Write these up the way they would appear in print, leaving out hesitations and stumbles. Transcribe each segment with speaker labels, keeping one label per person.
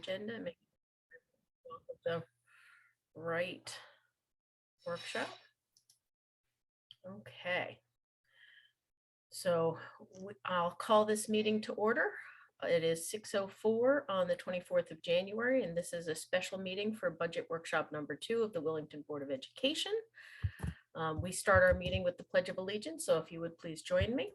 Speaker 1: Agenda, make the right workshop. Okay. So I'll call this meeting to order. It is 6:04 on the 24th of January, and this is a special meeting for budget workshop number 2 of the Willington Board of Education. We start our meeting with the Pledge of Allegiance, so if you would please join me.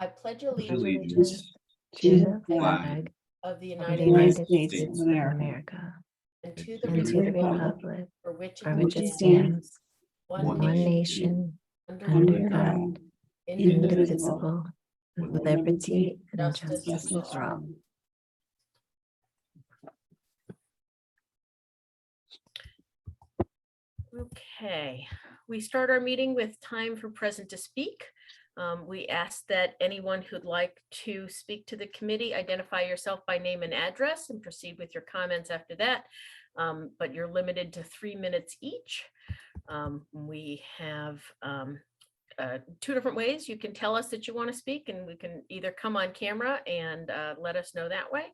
Speaker 1: I pledge allegiance
Speaker 2: to the flag
Speaker 1: of the
Speaker 2: of the
Speaker 1: United
Speaker 2: United
Speaker 1: States
Speaker 2: States of America
Speaker 1: and to
Speaker 2: and to the
Speaker 1: the republic
Speaker 2: republic
Speaker 1: for which
Speaker 2: for which it
Speaker 1: it stands,
Speaker 2: stands,
Speaker 1: one
Speaker 2: one
Speaker 1: nation,
Speaker 2: nation,
Speaker 1: under
Speaker 2: under
Speaker 1: God,
Speaker 2: God,
Speaker 1: indivisible,
Speaker 2: indivisible, with liberty and
Speaker 1: justice
Speaker 2: justice for all.
Speaker 1: Okay, we start our meeting with time for present to speak. We ask that anyone who'd like to speak to the committee, identify yourself by name and address and proceed with your comments after that. But you're limited to 3 minutes each. We have 2 different ways. You can tell us that you want to speak and we can either come on camera and let us know that way.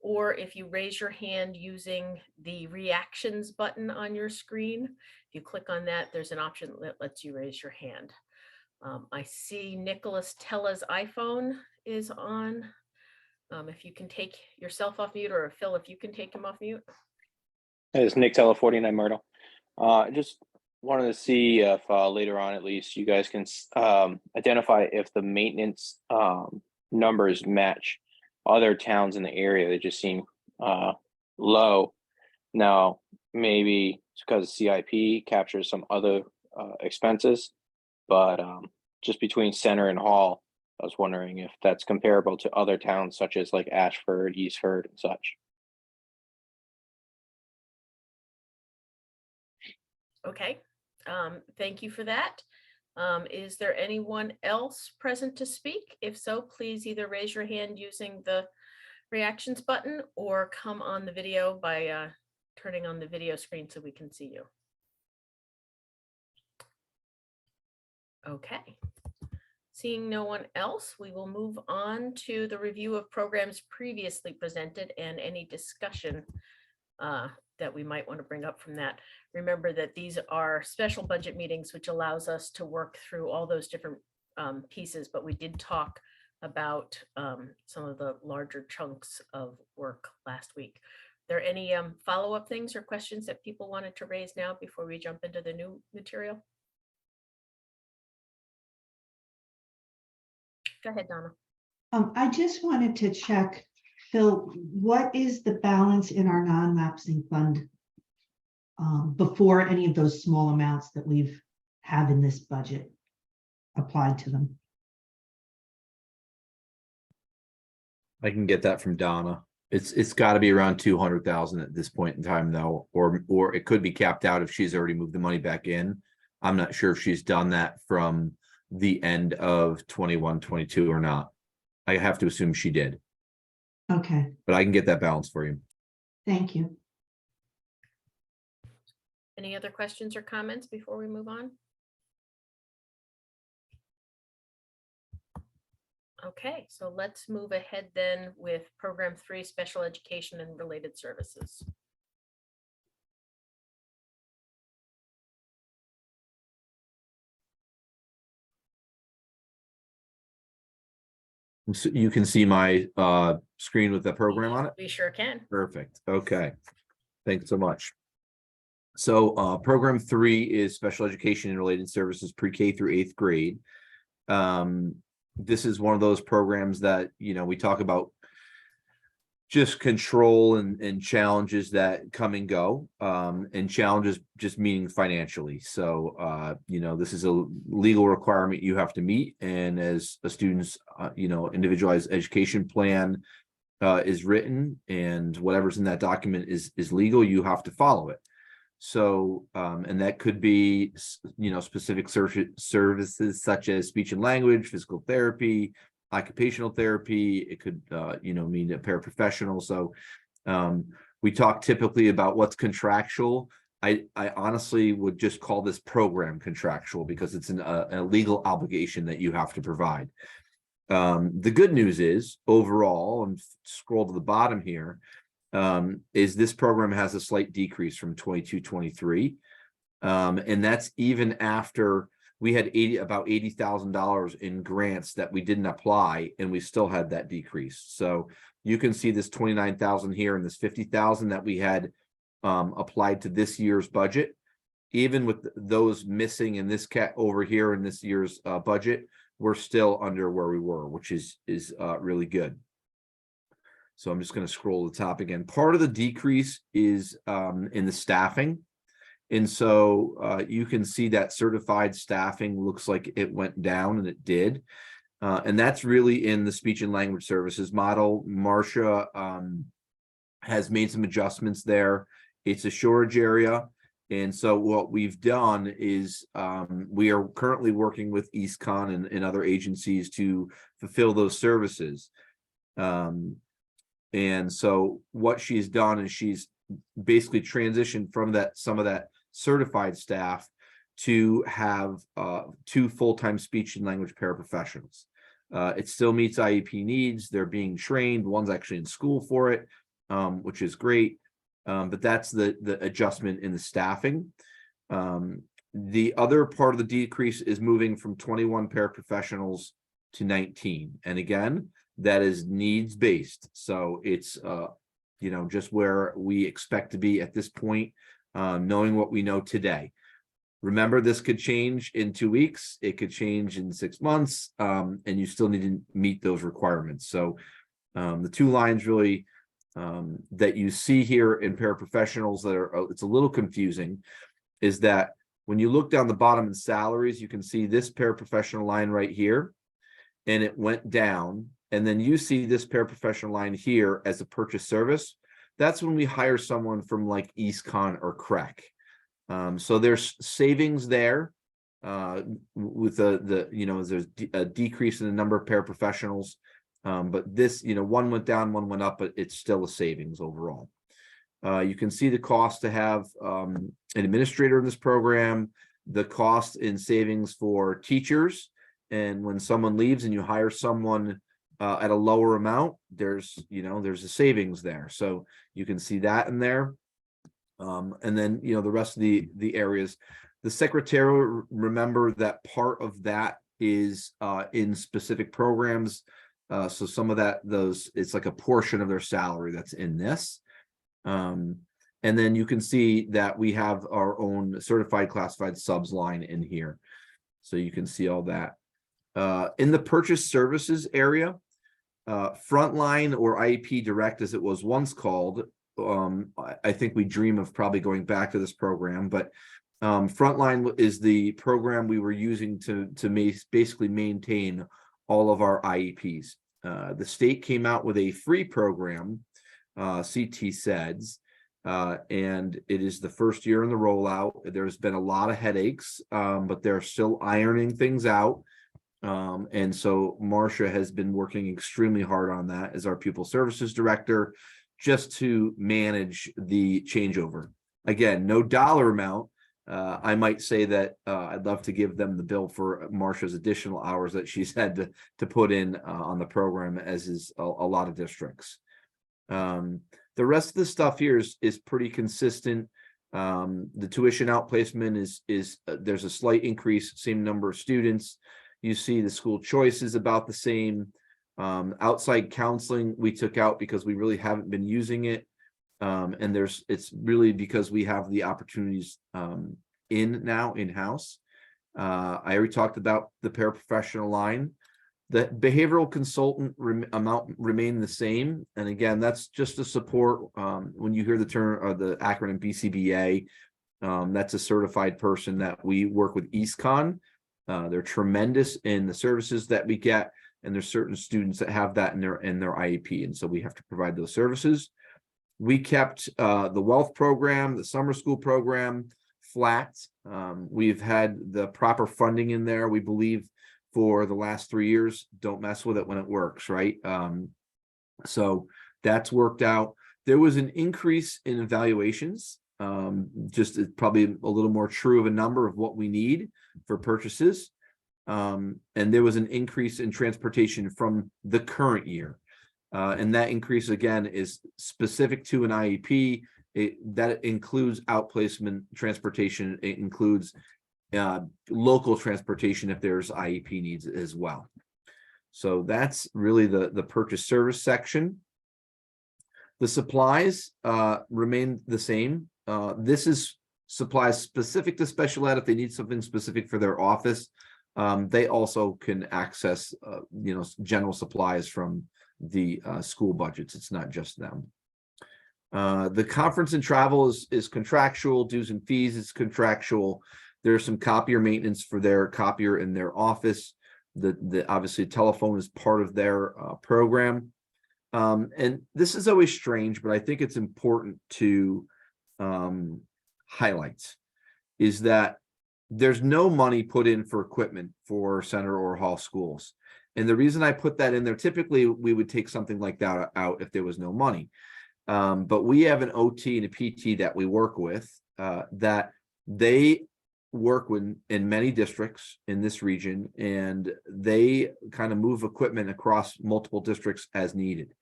Speaker 1: Or if you raise your hand using the reactions button on your screen, if you click on that, there's an option that lets you raise your hand. I see Nicholas Tella's iPhone is on. If you can take yourself off mute, or Phil, if you can take him off mute.
Speaker 3: It's Nick Tella, 49 Myrtle. I just wanted to see if later on, at least, you guys can identify if the maintenance numbers match other towns in the area. They just seem low. Now, maybe it's because CIP captures some other expenses, but just between Center and Hall, I was wondering if that's comparable to other towns such as like Ashford, Eastford, and such.
Speaker 1: Okay, thank you for that. Is there anyone else present to speak? If so, please either raise your hand using the reactions button or come on the video by turning on the video screen so we can see you. Okay. Seeing no one else, we will move on to the review of programs previously presented and any discussion that we might want to bring up from that. Remember that these are special budget meetings, which allows us to work through all those different pieces, but we did talk about some of the larger chunks of work last week. Are there any follow-up things or questions that people wanted to raise now before we jump into the new material? Go ahead, Donna.
Speaker 4: I just wanted to check, Phil, what is the balance in our non-lapsing fund before any of those small amounts that we've have in this budget applied to them?
Speaker 5: I can get that from Donna. It's got to be around 200,000 at this point in time, though, or it could be capped out if she's already moved the money back in. I'm not sure if she's done that from the end of 21-22 or not. I have to assume she did.
Speaker 4: Okay,
Speaker 5: But I can get that balance for you.
Speaker 4: thank you.
Speaker 1: Any other questions or comments before we move on? Okay, so let's move ahead then with Program 3, Special Education and Related Services.
Speaker 5: So you can see my screen with the program on it.
Speaker 1: We sure can.
Speaker 5: Perfect. Okay. Thanks so much. So program 3 is special education and related services pre-K through 8th grade. This is one of those programs that, you know, we talk about just control and challenges that come and go, and challenges just meaning financially. So, you know, this is a legal requirement you have to meet. And as a student's, you know, individualized education plan is written, and whatever's in that document is legal, you have to follow it. So, and that could be, you know, specific services such as speech and language, physical therapy, occupational therapy. It could, you know, mean a paraprofessional. So we talk typically about what's contractual I honestly would just call this program contractual because it's a legal obligation that you have to provide. The good news is overall, and scroll to the bottom here, is this program has a slight decrease from 22-23. And that's even after we had about $80,000 in grants that we didn't apply, and we still had that decrease. So you can see this 29,000 here and this 50,000 that we had applied to this year's budget. Even with those missing in this cat over here in this year's budget, we're still under where we were, which is really good. So I'm just going to scroll to the top again. Part of the decrease is in the staffing. And so you can see that certified staffing looks like it went down, and it did. And that's really in the speech and language services model. Marcia has made some adjustments there. It's a shortage area. And so what we've done is we are currently working with EastCon and other agencies to fulfill those services. And so what she's done is she's basically transitioned from some of that certified staff to have 2 full-time speech and language paraprofessionals. It still meets IEP needs. They're being trained. One's actually in school for it, which is great. But that's the adjustment in the staffing. The other part of the decrease is moving from 21 paraprofessionals to 19. And again, that is needs based. So it's just where we expect to be at this point, knowing what we know today. Remember, this could change in 2 weeks. It could change in 6 months, and you still need to meet those requirements. So the 2 lines really that you see here in paraprofessionals that are, it's a little confusing, is that when you look down the bottom in salaries, you can see this paraprofessional line right here, and it went down. And then you see this paraprofessional line here as a purchase service. That's when we hire someone from like EastCon or CREC. So there's savings there with there's a decrease in the number of paraprofessionals. But this, one went down, one went up, but it's still a savings overall. You can see the cost to have an administrator in this program, the cost in savings for teachers. And when someone leaves and you hire someone at a lower amount, there's a savings there. So you can see that in there. And then, the rest of the areas, the secretarial, remember that part of that is in specific programs. So some of it's like a portion of their salary that's in this. And then you can see that we have our own certified classified subs line in here. So you can see all that. In the purchase services area, Frontline or IEP Direct, as it was once called, I think we dream of probably going back to this program, but Frontline is the program we were using to basically maintain all of our IEPs. The state came out with a free program, CT SEDS, and it is the first year in the rollout. There's been a lot of headaches, but they're still ironing things out. And so Marcia has been working extremely hard on that as our pupil services director, just to manage the changeover. Again, no dollar amount. I might say that I'd love to give them the bill for Marcia's additional hours that she's had to put in on the program, as is a lot of districts. The rest of the stuff here is pretty consistent. The tuition outplacement is there's a slight increase, same number of students. You see the school choice is about the same. Outside counseling we took out because we really haven't been using it. And it's really because we have the opportunities in-house. I already talked about the paraprofessional line. The behavioral consultant amount remained the same. And again, that's just to support when you hear the term or the acronym BCBA, that's a certified person that we work with EastCon. They're tremendous in the services that we get, and there's certain students that have that in their IEP, and so we have to provide those services. We kept the wealth program, the summer school program flat. We've had the proper funding in there, we believe, for the last 3 years. Don't mess with it when it works, right? So that's worked out. There was an increase in evaluations. Just probably a little more true of a number of what we need for purchases. And there was an increase in transportation from the current year. And that increase again is specific to an IEP. That includes outplacement transportation. It includes local transportation if there's IEP needs as well. So that's really the purchase service section. The supplies remain the same. This is supplies specific to special ed. If they need something specific for their office, they also can access general supplies from the school budgets. It's not just them. The conference and travel is contractual. Dues and fees is contractual. There's some copier maintenance for their copier in their office. The obviously telephone is part of their program. And this is always strange, but I think it's important to highlight is that there's no money put in for equipment for center or hall schools. And the reason I put that in there, typically we would take something like that out if there was no money. But we have an OT and a PT that we work with that they work with in many districts in this region, and they kind of move equipment across multiple districts as needed.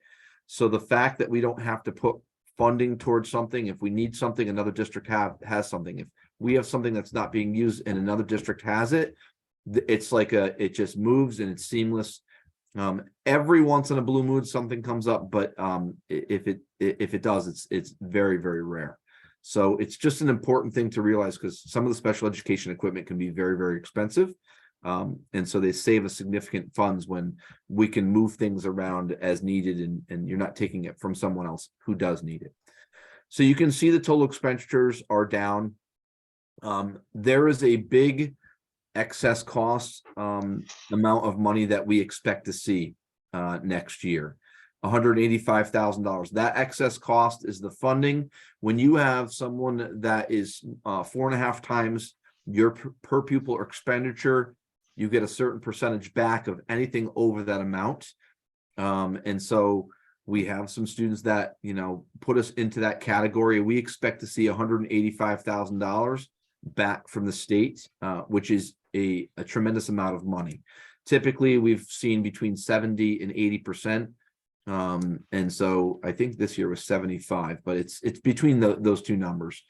Speaker 5: So the fact that we don't have to put funding towards something, if we need something, another district has something. If we have something that's not being used and another district has it, it's like it just moves and it's seamless. Every once in a blue moon something comes up, but if it does, it's very, very rare. So it's just an important thing to realize, because some of the special education equipment can be very, very expensive. And so they save us significant funds when we can move things around as needed, and you're not taking it from someone else who does need it. So you can see the total expenditures are down. There is a big excess cost amount of money that we expect to see next year. $185,000. That excess cost is the funding. When you have someone that is 4.5 times your per pupil expenditure, you get a certain percentage back of anything over that amount. And so we have some students that, put us into that category. We expect to see $185,000 back from the state, which is a tremendous amount of money. Typically, we've seen between 70 and 80%. And so I think this year was 75, but it's between those two numbers.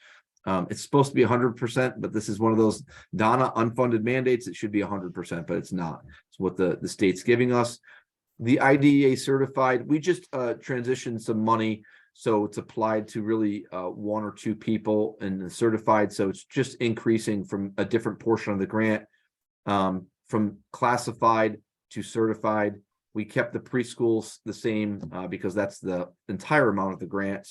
Speaker 5: It's supposed to be 100%, but this is one of those Donna unfunded mandates. It should be 100%, but it's not. It's what the state's giving us. The IDEA certified, we just transitioned some money, so it's applied to really 1 or 2 people in the certified. So it's just increasing from a different portion of the grant, from classified to certified. We kept the preschools the same because that's the entire amount of the grant.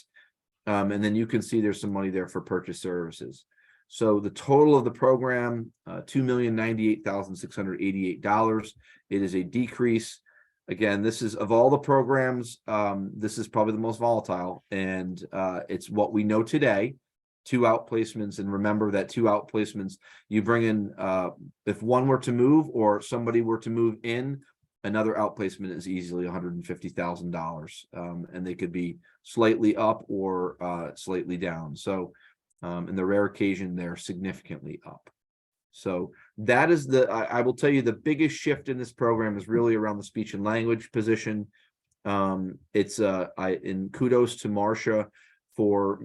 Speaker 5: And then you can see there's some money there for purchase services. So the total of the program, $2,098,688. It is a decrease. Again, this is of all the programs, this is probably the most volatile, and it's what we know today. 2 outplacements, and remember that 2 outplacements, you bring in, if one were to move or somebody were to move in, another outplacement is easily $150,000, and they could be slightly up or slightly down. So in the rare occasion, they're significantly up. So that is I will tell you, the biggest shift in this program is really around the speech and language position. It's in kudos to Marcia for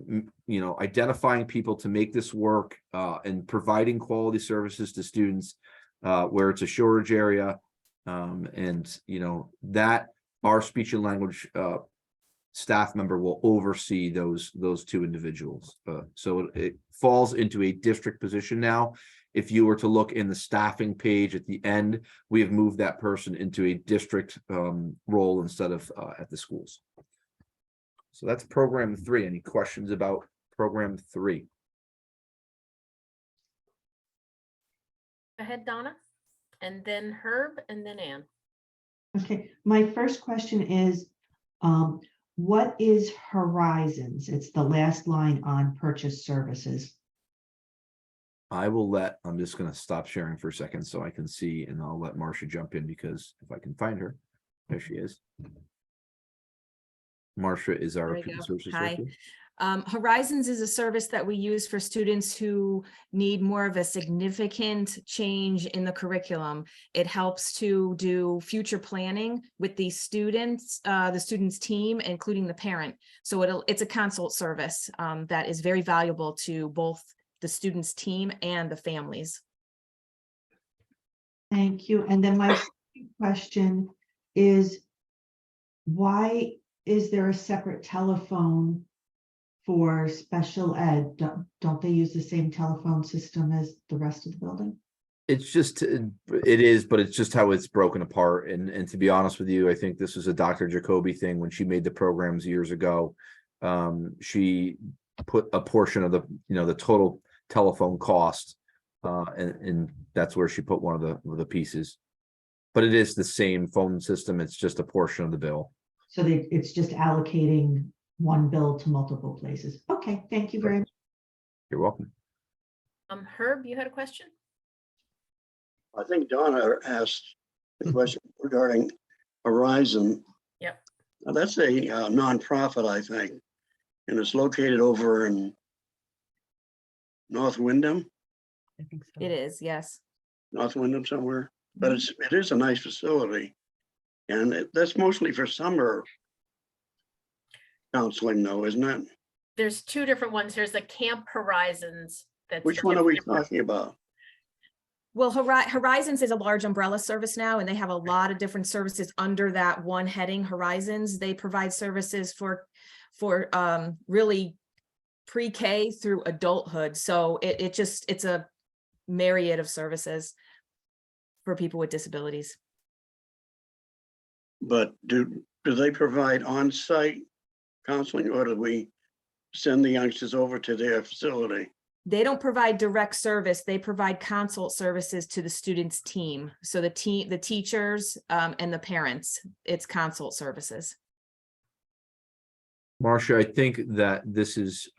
Speaker 5: identifying people to make this work and providing quality services to students where it's a shortage area. And that our speech and language staff member will oversee those 2 individuals. So it falls into a district position now. If you were to look in the staffing page at the end, we have moved that person into a district role instead of at the schools. So that's program 3. Any questions about program 3?
Speaker 1: Go ahead, Donna, and then Herb, and then Ann.
Speaker 4: Okay, my first question is, what is Horizons? It's the last line on purchase services.
Speaker 5: I'm just going to stop sharing for a second so I can see, and I'll let Marcia jump in, because if I can find her, there she is. Marcia is our
Speaker 1: There you
Speaker 5: pupil
Speaker 1: go.
Speaker 5: services
Speaker 1: Hi.
Speaker 5: director.
Speaker 6: Horizons is a service that we use for students who need more of a significant change in the curriculum. It helps to do future planning with the students team, including the parent. So it's a consult service that is very valuable to both the students team and the families.
Speaker 4: Thank you. And then my second question is, why is there a separate telephone for special ed? Don't they use the same telephone system as the rest of the building?
Speaker 5: It's just, it is, but it's just how it's broken apart. And to be honest with you, I think this was a Dr. Jacoby thing when she made the programs years ago. She put a portion of the, the total telephone cost, and that's where she put one of the pieces. But it is the same phone system. It's just a portion of the bill.
Speaker 4: So it's just allocating one bill to multiple places. Okay, thank you very much.
Speaker 5: You're welcome.
Speaker 1: Herb, you had a question?
Speaker 7: I think Donna asked the question regarding Horizon.
Speaker 1: Yep.
Speaker 7: Now, that's a nonprofit, I think, and it's located over in North Wyndham,
Speaker 2: I think so.
Speaker 6: It is, yes.
Speaker 7: North Wyndham somewhere. But it is a nice facility, and that's mostly for summer counseling, though, isn't it?
Speaker 1: There's two different ones. There's the Camp Horizons.
Speaker 7: Which one are we talking about?
Speaker 6: Well, Horizons is a large umbrella service now, and they have a lot of different services under that one heading, Horizons. They provide services for really pre-K through adulthood. So it's a myriad of services for people with disabilities.
Speaker 7: But do they provide on-site counseling, or do we send the youngsters over to their facility?
Speaker 6: They don't provide direct service. They provide consult services to the students' team. So the teachers, and the parents, it's consult services.
Speaker 5: Marcia, I think that this is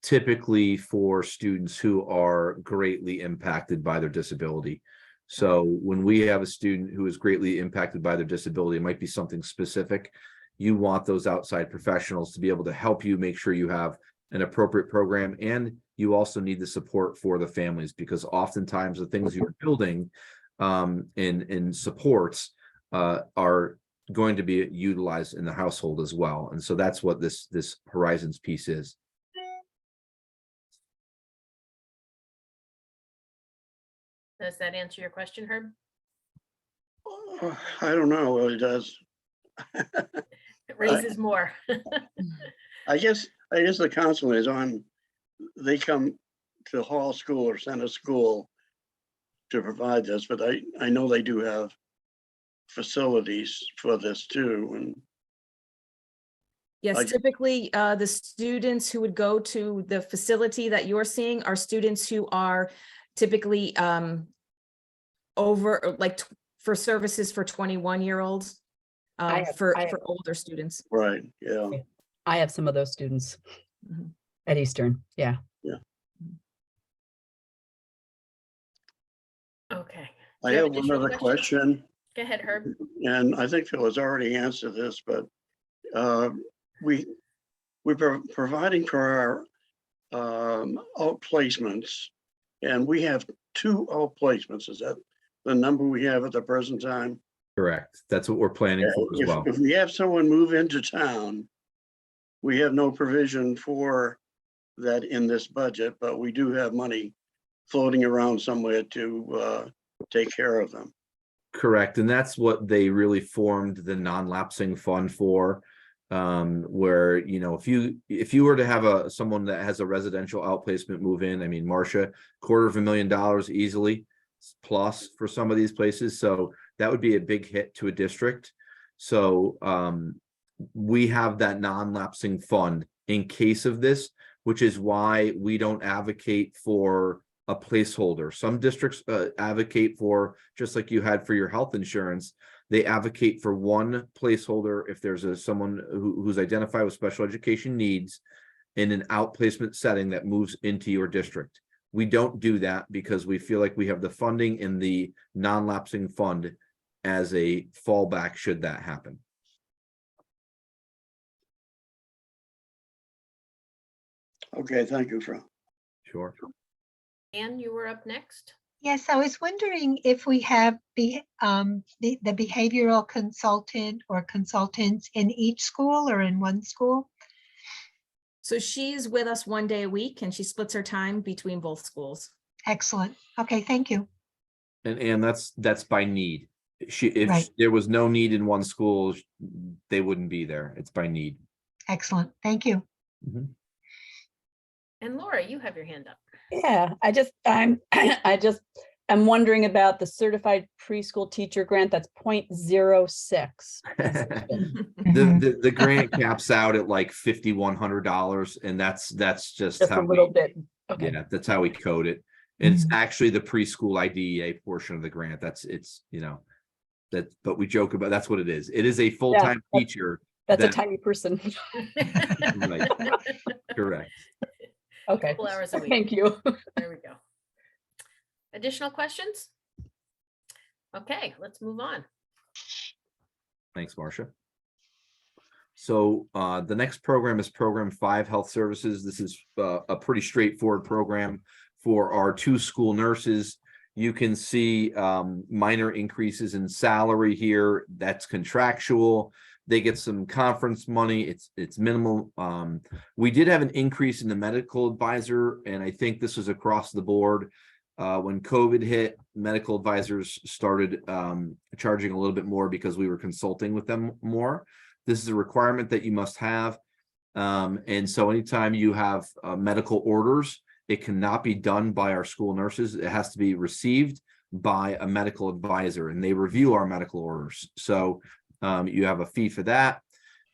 Speaker 5: typically for students who are greatly impacted by their disability. So when we have a student who is greatly impacted by their disability, it might be something specific. You want those outside professionals to be able to help you make sure you have an appropriate program, and you also need the support for the families, because oftentimes the things you're building in supports are going to be utilized in the household as well. And so that's what this Horizons piece is.
Speaker 1: Does that answer your question, Herb?
Speaker 7: I don't know. Well, it does.
Speaker 1: It raises more.
Speaker 7: I guess the counseling is on. They come to Hall School or Center School to provide this, but I know they do have facilities for this too. And
Speaker 6: Yes, typically the students who would go to the facility that you're seeing are students who are typically over for services for 21-year-olds, for older students.
Speaker 7: right, yeah.
Speaker 8: I have some of those students
Speaker 6: Mhm.
Speaker 8: at Eastern. Yeah.
Speaker 1: Okay.
Speaker 7: I
Speaker 1: Do you
Speaker 7: have
Speaker 1: have additional
Speaker 7: another
Speaker 1: questions?
Speaker 7: question,
Speaker 1: Go ahead, Herb.
Speaker 7: and I think Phil has already answered this, but we're providing for our outplacements, and we have 2 outplacements. Is that the number we have at the present time?
Speaker 5: Correct. That's what we're planning for as well.
Speaker 7: If we have someone move into town, we have no provision for that in this budget, but we do have money floating around somewhere to take care of them.
Speaker 5: Correct. And that's what they really formed the non-lapsing fund for. Where, if you were to have someone that has a residential outplacement move in, I mean, Marcia, $250,000 easily plus for some of these places. So that would be a big hit to a district. So we have that non-lapsing fund in case of this, which is why we don't advocate for a placeholder. Some districts advocate for, just like you had for your health insurance, they advocate for one placeholder if there's someone who's identified with special education needs in an outplacement setting that moves into your district. We don't do that because we feel like we have the funding in the non-lapsing fund as a fallback should that happen.
Speaker 7: Okay, thank you, Fran.
Speaker 5: Sure.
Speaker 1: Anne, you were up next.
Speaker 9: Yes, I was wondering if we have the behavioral consultant or consultants in each school or in one school?
Speaker 6: So she's with us 1 day a week and she splits her time between both schools.
Speaker 9: Excellent. Okay, thank you.
Speaker 5: And that's by need. If
Speaker 9: Right.
Speaker 5: there was no need in one school, they wouldn't be there. It's by need.
Speaker 9: Excellent. Thank you.
Speaker 1: And Laura, you have your hand up.
Speaker 8: Yeah, I'm wondering about the certified preschool teacher grant. That's 0.06.
Speaker 5: The grant caps out at like $5,100, and that's just
Speaker 8: Just
Speaker 5: how
Speaker 8: a little
Speaker 5: we,
Speaker 8: bit. Okay.
Speaker 5: yeah, that's how we code it. And it's actually the preschool IDEA portion of the grant. But we joke about, that's what it is. It is a full-time
Speaker 8: that's-
Speaker 5: teacher.
Speaker 8: That's a
Speaker 5: that-
Speaker 8: tiny person.
Speaker 5: Right. Correct.
Speaker 8: Okay.
Speaker 1: Couple hours a week.
Speaker 8: Thank you.
Speaker 1: There we go. Additional questions? Okay, let's move on.
Speaker 5: Thanks, Marcia. So the next program is Program 5, Health Services. This is a pretty straightforward program for our 2 school nurses. You can see minor increases in salary here. That's contractual. They get some conference money. It's minimal. We did have an increase in the medical advisor, and I think this was across the board. When COVID hit, medical advisors started charging a little bit more because we were consulting with them more. This is a requirement that you must have. And so anytime you have medical orders, it cannot be done by our school nurses. It has to be received by a medical advisor, and they review our medical orders. So you have a fee for that.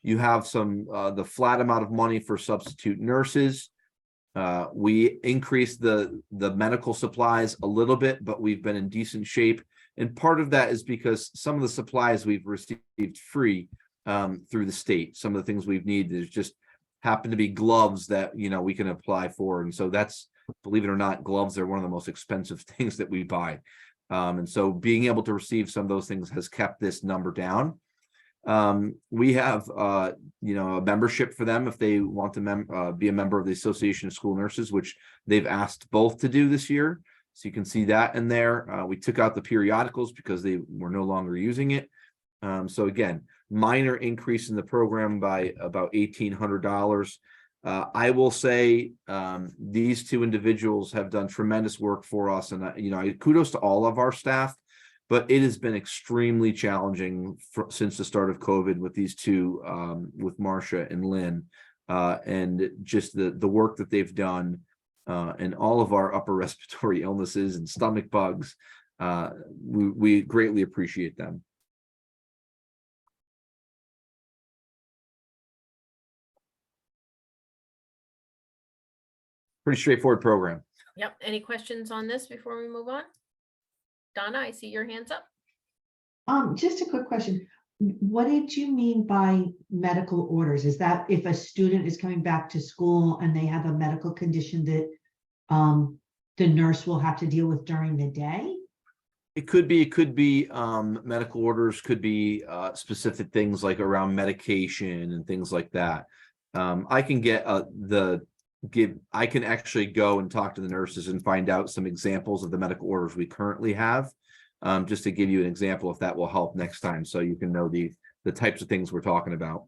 Speaker 5: You have the flat amount of money for substitute nurses. We increased the medical supplies a little bit, but we've been in decent shape. And part of that is because some of the supplies we've received free through the state. Some of the things we've needed is just happen to be gloves that, we can apply for. And so that's, believe it or not, gloves are one of the most expensive things that we buy. And so being able to receive some of those things has kept this number down. We have a membership for them if they want to be a member of the Association of School Nurses, which they've asked both to do this year. So you can see that in there. We took out the periodicals because they were no longer using it. So again, minor increase in the program by about $1,800. I will say these 2 individuals have done tremendous work for us, and kudos to all of our staff. But it has been extremely challenging since the start of COVID with these 2, with Marcia and Lynn, and just the work that they've done, and all of our upper respiratory illnesses and stomach bugs. We greatly appreciate them. Pretty straightforward program.
Speaker 1: Yep. Any questions on this before we move on? Donna, I see your hands up.
Speaker 4: Just a quick question. What did you mean by medical orders? Is that if a student is coming back to school and they have a medical condition that the nurse will have to deal with during the day?
Speaker 5: It could be medical orders, could be specific things like around medication and things like that. I can get I can actually go and talk to the nurses and find out some examples of the medical orders we currently have, just to give you an example if that will help next time, so you can know the types of things we're talking about.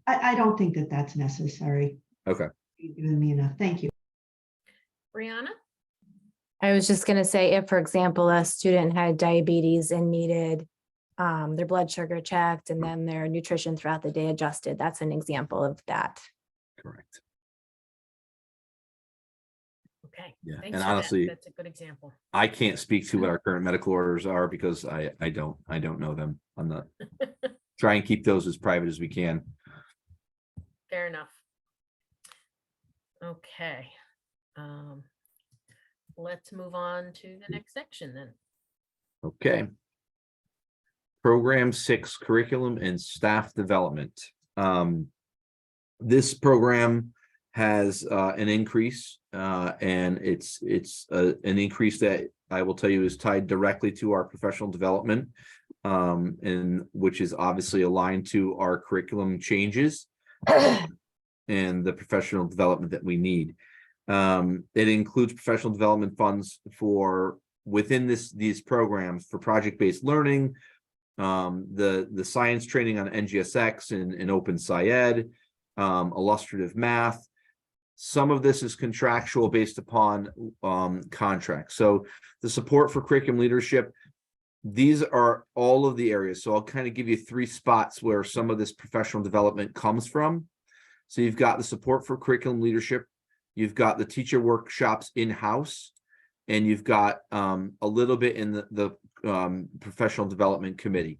Speaker 4: I don't think that that's necessary.
Speaker 5: Okay.
Speaker 4: You've given me enough. Thank you.
Speaker 1: Brianna?
Speaker 2: I was just gonna say, if, for example, a student had diabetes and needed their blood sugar checked and then their nutrition throughout the day adjusted, that's an example of that.
Speaker 5: Correct.
Speaker 1: Okay.
Speaker 5: Yeah,
Speaker 1: Thanks
Speaker 5: and
Speaker 1: for that.
Speaker 5: honestly,
Speaker 1: That's a good example.
Speaker 5: I can't speak to what our current medical orders are because I don't know them. I'm not try and keep those as private as we can.
Speaker 1: Fair enough. Okay. Let's move on to the next section then.
Speaker 5: Okay. Program 6, curriculum and staff development. This program has an increase, and it's an increase that I will tell you is tied directly to our professional development, and which is obviously aligned to our curriculum changes and the professional development that we need. It includes professional development funds for within these programs for project-based learning, the science training on NGSX and Open SciEd, illustrative math. Some of this is contractual based upon contracts. So the support for curriculum leadership, these are all of the areas. So I'll kind of give you 3 spots where some of this professional development comes from. So you've got the support for curriculum leadership, you've got the teacher workshops in-house, and you've got a little bit in the professional development committee.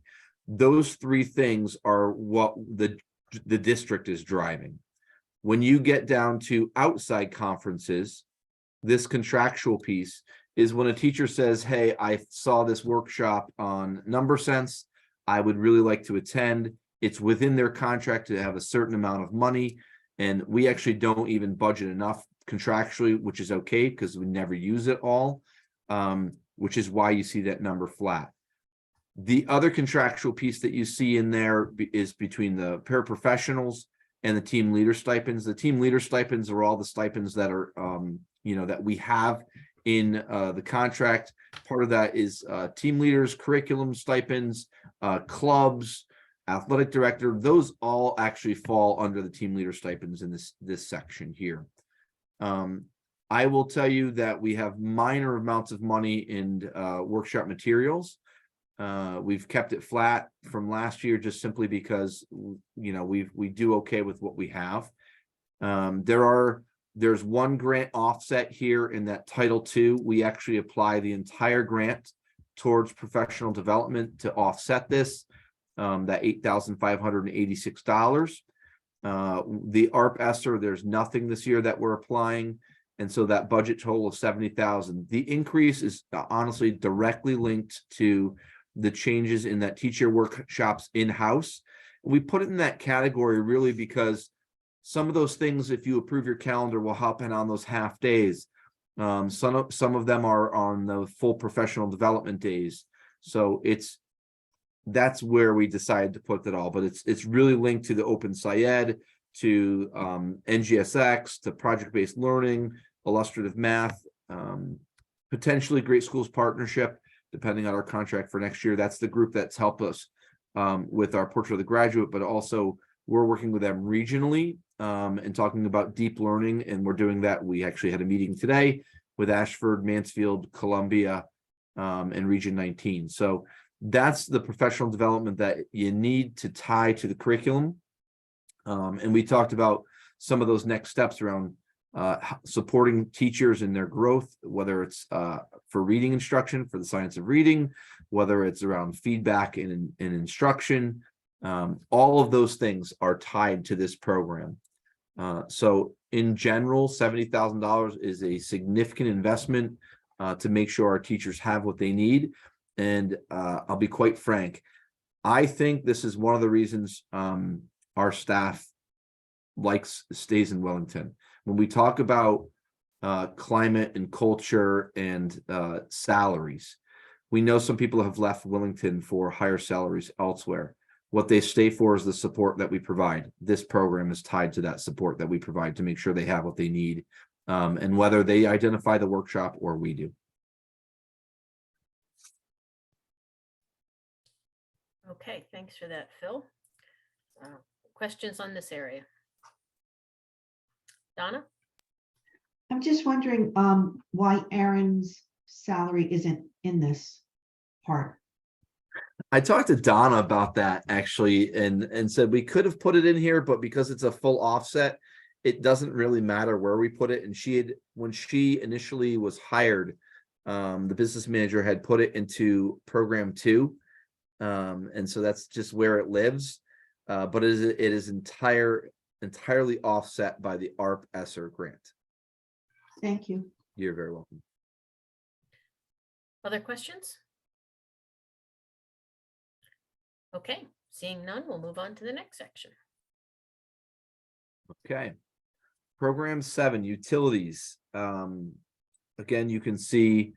Speaker 5: Those 3 things are what the district is driving. When you get down to outside conferences, this contractual piece is when a teacher says, hey, I saw this workshop on number sense, I would really like to attend. It's within their contract to have a certain amount of money, and we actually don't even budget enough contractually, which is okay because we never use it all, which is why you see that number flat. The other contractual piece that you see in there is between the paraprofessionals and the team leader stipends. The team leader stipends are all the stipends that are, that we have in the contract. Part of that is team leaders, curriculum stipends, clubs, athletic director. Those all actually fall under the team leader stipends in this section here. I will tell you that we have minor amounts of money in workshop materials. We've kept it flat from last year just simply because we do okay with what we have. There's one grant offset here in that Title II. We actually apply the entire grant towards professional development to offset this, that $8,586. The ARP ESSER, there's nothing this year that we're applying. And so that budget total of $70,000. The increase is honestly directly linked to the changes in that teacher workshops in-house. We put it in that category really because some of those things, if you approve your calendar, will happen on those half days. Some of them are on the full professional development days. So that's where we decided to put that all, but it's really linked to the Open SciEd, to NGSX, to project-based learning, illustrative math, potentially Great Schools Partnership, depending on our contract for next year. That's the group that's helped us with our Portrait of the Graduate, but also we're working with them regionally and talking about deep learning, and we're doing that. We actually had a meeting today with Ashford, Mansfield, Columbia, and Region 19. So that's the professional development that you need to tie to the curriculum. And we talked about some of those next steps around supporting teachers in their growth, whether it's for reading instruction, for the science of reading, whether it's around feedback and instruction. All of those things are tied to this program. So in general, $70,000 is a significant investment to make sure our teachers have what they need. And I'll be quite frank, I think this is one of the reasons our staff stays in Willington. When we talk about climate and culture and salaries, we know some people have left Willington for higher salaries elsewhere. What they stay for is the support that we provide. This program is tied to that support that we provide to make sure they have what they need, and whether they identify the workshop or we do.
Speaker 1: Okay, thanks for that, Phil. Questions on this area? Donna?
Speaker 4: I'm just wondering why Aaron's salary isn't in this part.
Speaker 5: I talked to Donna about that actually, and said we could have put it in here, but because it's a full offset, it doesn't really matter where we put it. And when she initially was hired, the business manager had put it into program 2. And so that's just where it lives. But it is entirely offset by the ARP ESSER grant.
Speaker 4: Thank you.
Speaker 5: You're very welcome.
Speaker 1: Other questions? Okay, seeing none, we'll move on to the next section.
Speaker 5: Okay. Program 7, utilities. Again, you can see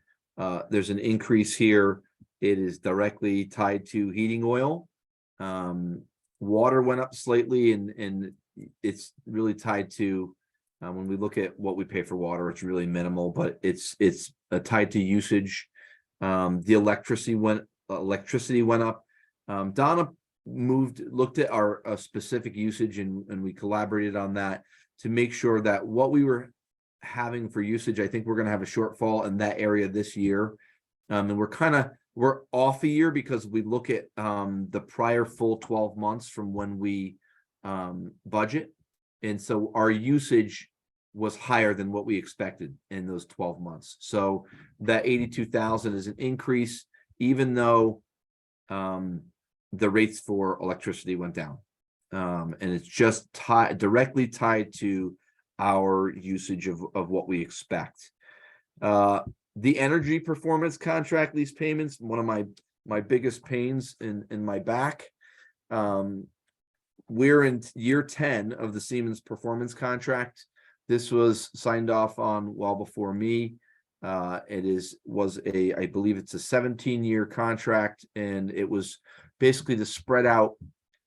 Speaker 5: there's an increase here. It is directly tied to heating oil. Water went up slightly, and it's really tied to When we look at what we pay for water, it's really minimal, but it's tied to usage. The electricity went up. Donna looked at our specific usage, and we collaborated on that to make sure that what we were having for usage, I think we're going to have a shortfall in that area this year. And we're off a year because we look at the prior full 12 months from when we budget. And so our usage was higher than what we expected in those 12 months. So that 82,000 is an increase, even though the rates for electricity went down. And it's just directly tied to our usage of what we expect. The energy performance contract lease payments, one of my biggest pains in my back. We're in year 10 of the Siemens performance contract. This was signed off on well before me. I believe it's a 17-year contract, and it was basically to spread out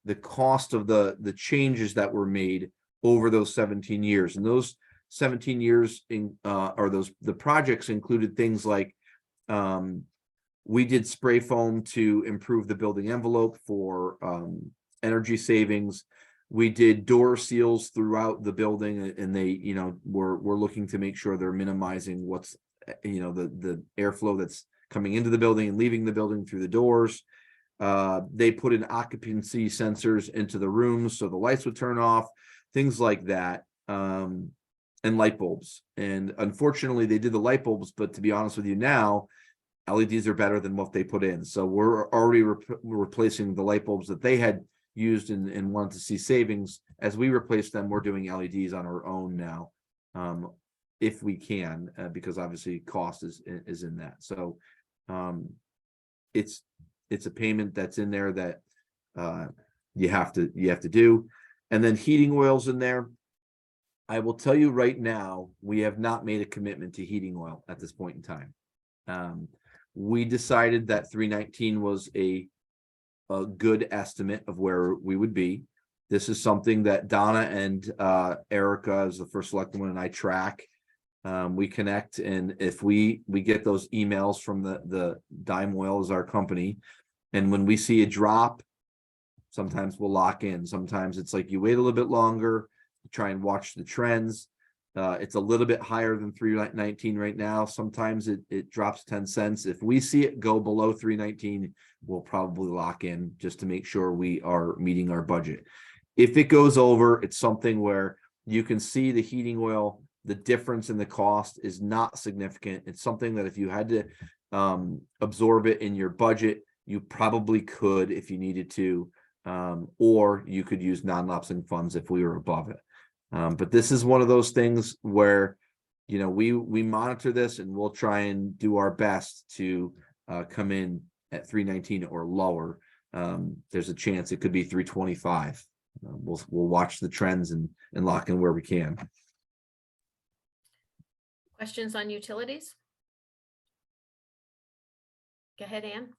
Speaker 5: the cost of the changes that were made over those 17 years. And those 17 years the projects included things like we did spray foam to improve the building envelope for energy savings. We did door seals throughout the building, and they, we're looking to make sure they're minimizing what's, the airflow that's coming into the building and leaving the building through the doors. They put in occupancy sensors into the rooms so the lights would turn off, things like that, and light bulbs. And unfortunately, they did the light bulbs, but to be honest with you now, LEDs are better than what they put in. So we're already replacing the light bulbs that they had used and wanted to see savings. As we replace them, we're doing LEDs on our own now, if we can, because obviously cost is in that. So it's a payment that's in there that you have to do. And then heating oil's in there. I will tell you right now, we have not made a commitment to heating oil at this point in time. We decided that 319 was a good estimate of where we would be. This is something that Donna and Erica, as the first selectwoman, and I track. We connect, and if we get those emails from the Dime Oil is our company, and when we see a drop, sometimes we'll lock in. Sometimes it's like you wait a little bit longer, try and watch the trends. It's a little bit higher than 319 right now. Sometimes it drops 10 cents. If we see it go below 319, we'll probably lock in just to make sure we are meeting our budget. If it goes over, it's something where you can see the heating oil, the difference in the cost is not significant. It's something that if you had to absorb it in your budget, you probably could if you needed to, or you could use non-lapsing funds if we were above it. But this is one of those things where, we monitor this, and we'll try and do our best to come in at 319 or lower. There's a chance it could be 325. We'll watch the trends and lock in where we can.
Speaker 1: Questions on utilities? Go ahead, Ann.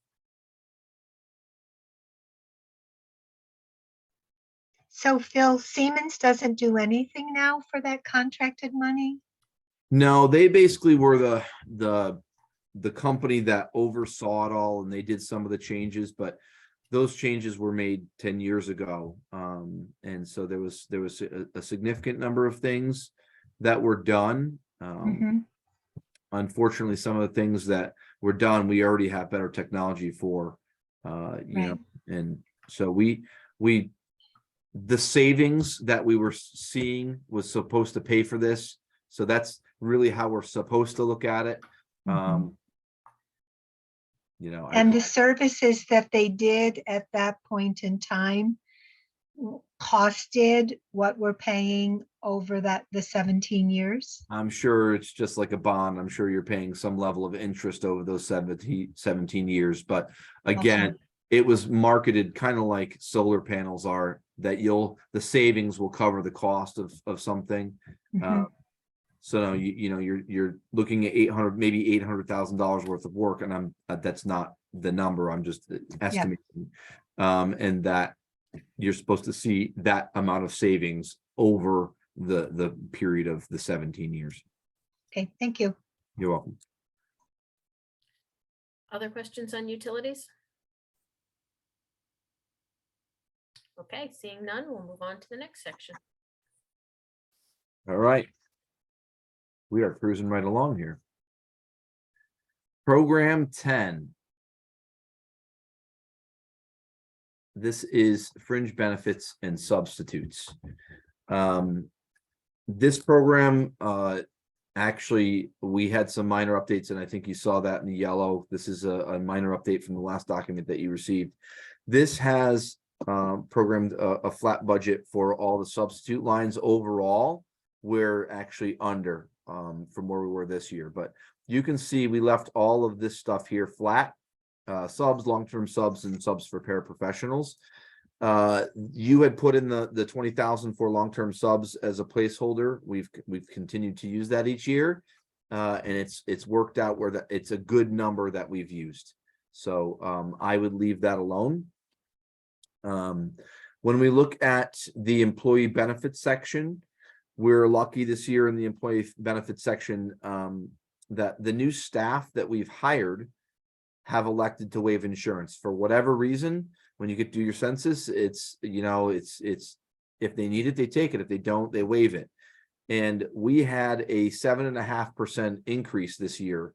Speaker 9: So Phil, Siemens doesn't do anything now for that contracted money?
Speaker 5: No, they basically were the company that oversaw it all, and they did some of the changes, but those changes were made 10 years ago. And so there was a significant number of things that were done. Unfortunately, some of the things that were done, we already have better technology for, and so the savings that we were seeing was supposed to pay for this. So that's really how we're supposed to look at it.
Speaker 9: And the services that they did at that point in time costed what we're paying over the 17 years?
Speaker 5: I'm sure it's just like a bond. I'm sure you're paying some level of interest over those 17 years. But again, it was marketed kind of like solar panels are, that the savings will cover the cost of something. So no, you're looking at maybe $800,000 worth of work, and that's not the number. I'm just estimating, and that you're supposed to see that amount of savings over the period of the 17 years.
Speaker 9: Okay, thank you.
Speaker 5: You're welcome.
Speaker 1: Other questions on utilities? Okay, seeing none, we'll move on to the next section.
Speaker 5: All right. We are cruising right along here. Program 10. This is fringe benefits and substitutes. This program, actually, we had some minor updates, and I think you saw that in the yellow. This is a minor update from the last document that you received. This has programmed a flat budget for all the substitute lines. Overall, we're actually under from where we were this year, but you can see we left all of this stuff here flat. Subs, long-term subs, and subs for paraprofessionals. You had put in the 20,000 for long-term subs as a placeholder. We've continued to use that each year, and it's worked out where it's a good number that we've used. So I would leave that alone. When we look at the employee benefits section, we're lucky this year in the employee benefits section that the new staff that we've hired have elected to waive insurance for whatever reason. When you get to your census, it's if they need it, they take it. If they don't, they waive it. And we had a 7.5% increase this year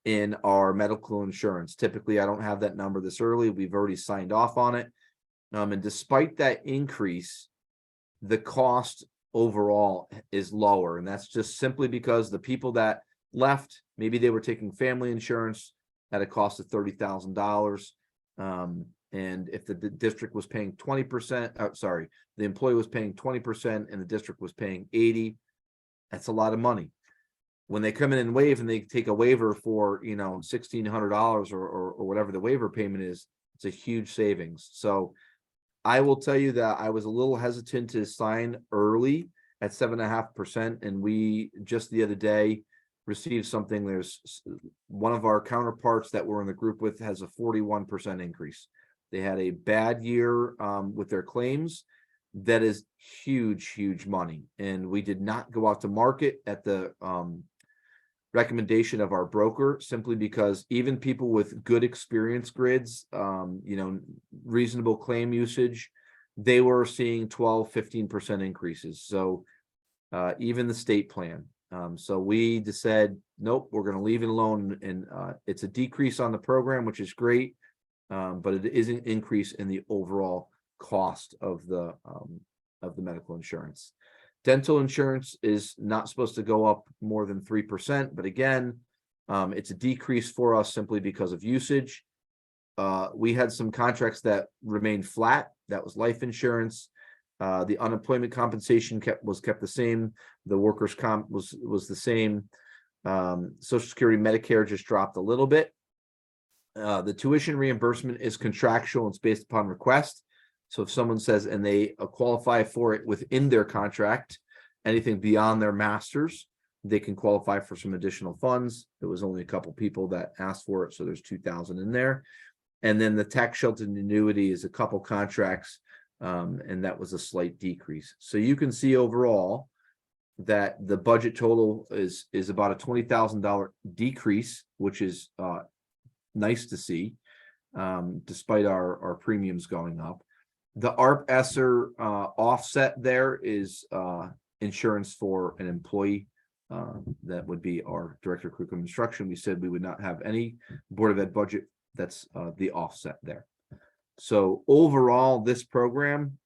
Speaker 5: in our medical insurance. Typically, I don't have that number this early. We've already signed off on it. And despite that increase, the cost overall is lower. And that's just simply because the people that left, maybe they were taking family insurance at a cost of $30,000. And if the district was paying 20%, the employee was paying 20% and the district was paying 80%, that's a lot of money. When they come in and waive and they take a waiver for, $1,600 or whatever the waiver payment is, it's a huge savings. So I will tell you that I was a little hesitant to sign early at 7.5%. And we just the other day received something. There's one of our counterparts that we're in the group with has a 41% increase. They had a bad year with their claims. That is huge money. And we did not go out to market at the recommendation of our broker, simply because even people with good experience grids, reasonable claim usage, they were seeing 12-15% increases. So even the state plan. So we just said, nope, we're going to leave it alone. And it's a decrease on the program, which is great. But it is an increase in the overall cost of the medical insurance. Dental insurance is not supposed to go up more than 3%, but again, it's a decrease for us simply because of usage. We had some contracts that remained flat. That was life insurance. The unemployment compensation was kept the same. The workers' comp was the same. Social Security, Medicare just dropped a little bit. The tuition reimbursement is contractual. It's based upon request. So if someone says, and they qualify for it within their contract, anything beyond their master's, they can qualify for some additional funds. There was only a couple people that asked for it, so there's 2,000 in there. And then the tax sheltered annuity is a couple contracts, and that was a slight decrease. So you can see overall that the budget total is about a $20,000 decrease, which is nice to see, despite our premiums going up. The ARP ESSER offset there is insurance for an employee. That would be our director of curriculum instruction. We said we would not have any Board of Ed budget. That's the offset there. So overall, this program,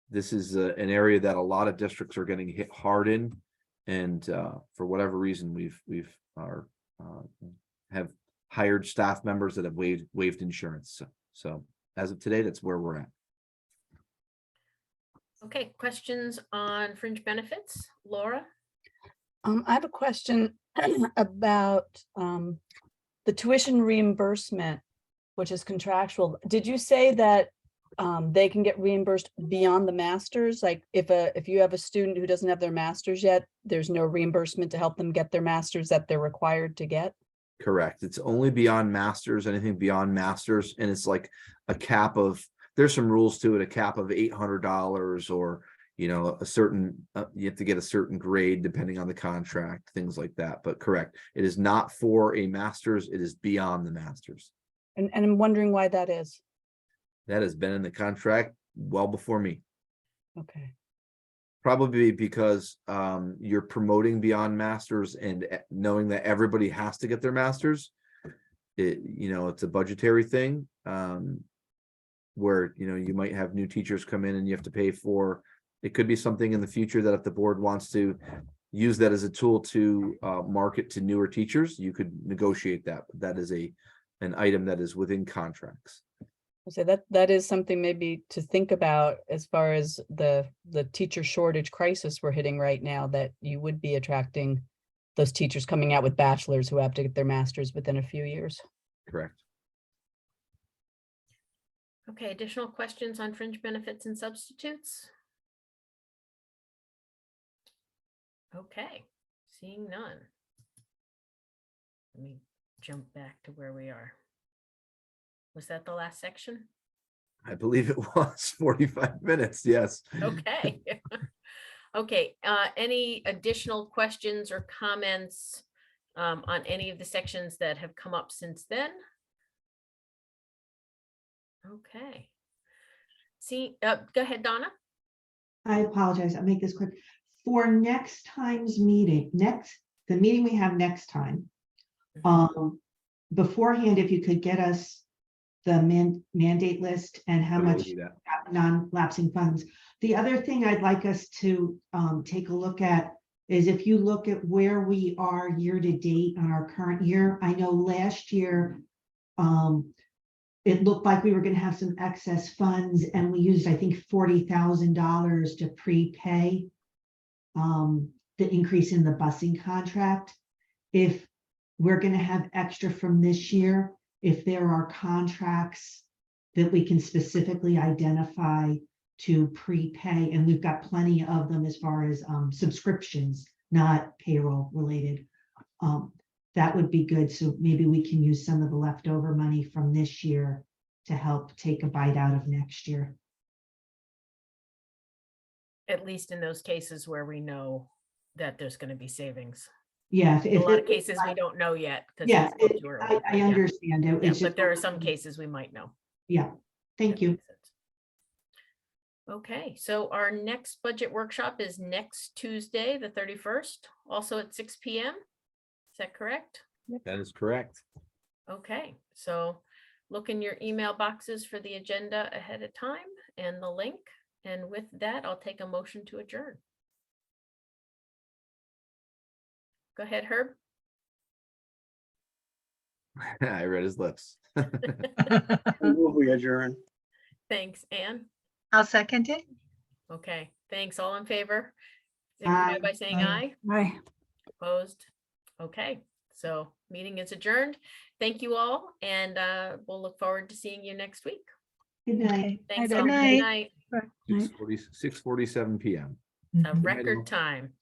Speaker 5: this is an area that a lot of districts are getting hit hard in, and for whatever reason, we've have hired staff members that have waived insurance. So as of today, that's where we're at.
Speaker 1: Okay, questions on fringe benefits? Laura?
Speaker 8: I have a question about the tuition reimbursement, which is contractual. Did you say that they can get reimbursed beyond the master's? Like if you have a student who doesn't have their master's yet, there's no reimbursement to help them get their master's that they're required to get?
Speaker 5: Correct. It's only beyond masters, anything beyond masters. And it's like a cap of, there's some rules to it, a cap of $800 or, you know, a certain, you have to get a certain grade depending on the contract, things like that. But correct, it is not for a master's, it is beyond the master's.
Speaker 8: And I'm wondering why that is.
Speaker 5: That has been in the contract well before me.
Speaker 8: Okay.
Speaker 5: Probably because you're promoting beyond masters and knowing that everybody has to get their masters. You know, it's a budgetary thing where, you know, you might have new teachers come in and you have to pay for, it could be something in the future that if the board wants to use that as a tool to market to newer teachers, you could negotiate that. But that is an item that is within contracts.
Speaker 8: So that is something maybe to think about as far as the teacher shortage crisis we're hitting right now, that you would be attracting those teachers coming out with bachelors who have to get their masters within a few years.
Speaker 5: Correct.
Speaker 1: Okay, additional questions on fringe benefits and substitutes? Okay, seeing none. Let me jump back to where we are. Was that the last section?
Speaker 5: I believe it was 45 minutes. Yes.
Speaker 1: Okay. Okay, any additional questions or comments on any of the sections that have come up since then? Okay. See, go ahead, Donna.
Speaker 4: I apologize. I'll make this quick. For next time's meeting, the meeting we have next time, beforehand, if you could get us the mandate list and how
Speaker 5: I will
Speaker 4: much
Speaker 5: do that.
Speaker 4: non-lapsing funds. The other thing I'd like us to take a look at is if you look at where we are year to date on our current year. I know last year it looked like we were going to have some excess funds, and we used, I think, $40,000 to prepay the increase in the busing contract. If we're going to have extra from this year, if there are contracts that we can specifically identify to prepay, and we've got plenty of them as far as subscriptions, not payroll related, that would be good. So maybe we can use some of the leftover money from this year to help take a bite out of next year.
Speaker 1: At least in those cases where we know that there's going to be savings.
Speaker 4: Yeah,
Speaker 1: In a lot of cases we don't know yet.
Speaker 4: Yeah,
Speaker 1: it's too early,
Speaker 4: I
Speaker 1: but
Speaker 4: understand it.
Speaker 1: Yeah,
Speaker 4: It's
Speaker 1: but
Speaker 4: just,
Speaker 1: there are some cases we might know.
Speaker 4: yeah, thank
Speaker 1: That
Speaker 4: you.
Speaker 1: makes sense. Okay, so our next budget workshop is next Tuesday, the 31st, also at 6 p.m. Is that correct?
Speaker 5: That is correct.
Speaker 1: Okay, so look in your email boxes for the agenda ahead of time and the link. And with that, I'll take a motion to adjourn. Go ahead, Herb.
Speaker 5: I read his lips.
Speaker 7: Move we adjourn.
Speaker 1: Thanks, Anne.
Speaker 9: I'll second it.
Speaker 1: Okay, thanks. All in favor? Signify
Speaker 4: Aye.
Speaker 1: by saying
Speaker 4: Aye.
Speaker 1: aye. Opposed? Okay, so meeting is adjourned. Thank you all, and we'll look forward to seeing you next week.
Speaker 4: Good night.
Speaker 9: Okay.
Speaker 1: Thanks
Speaker 9: Good
Speaker 1: all. Good
Speaker 9: night.
Speaker 1: night.
Speaker 5: 6:47 p.m.
Speaker 1: A record time.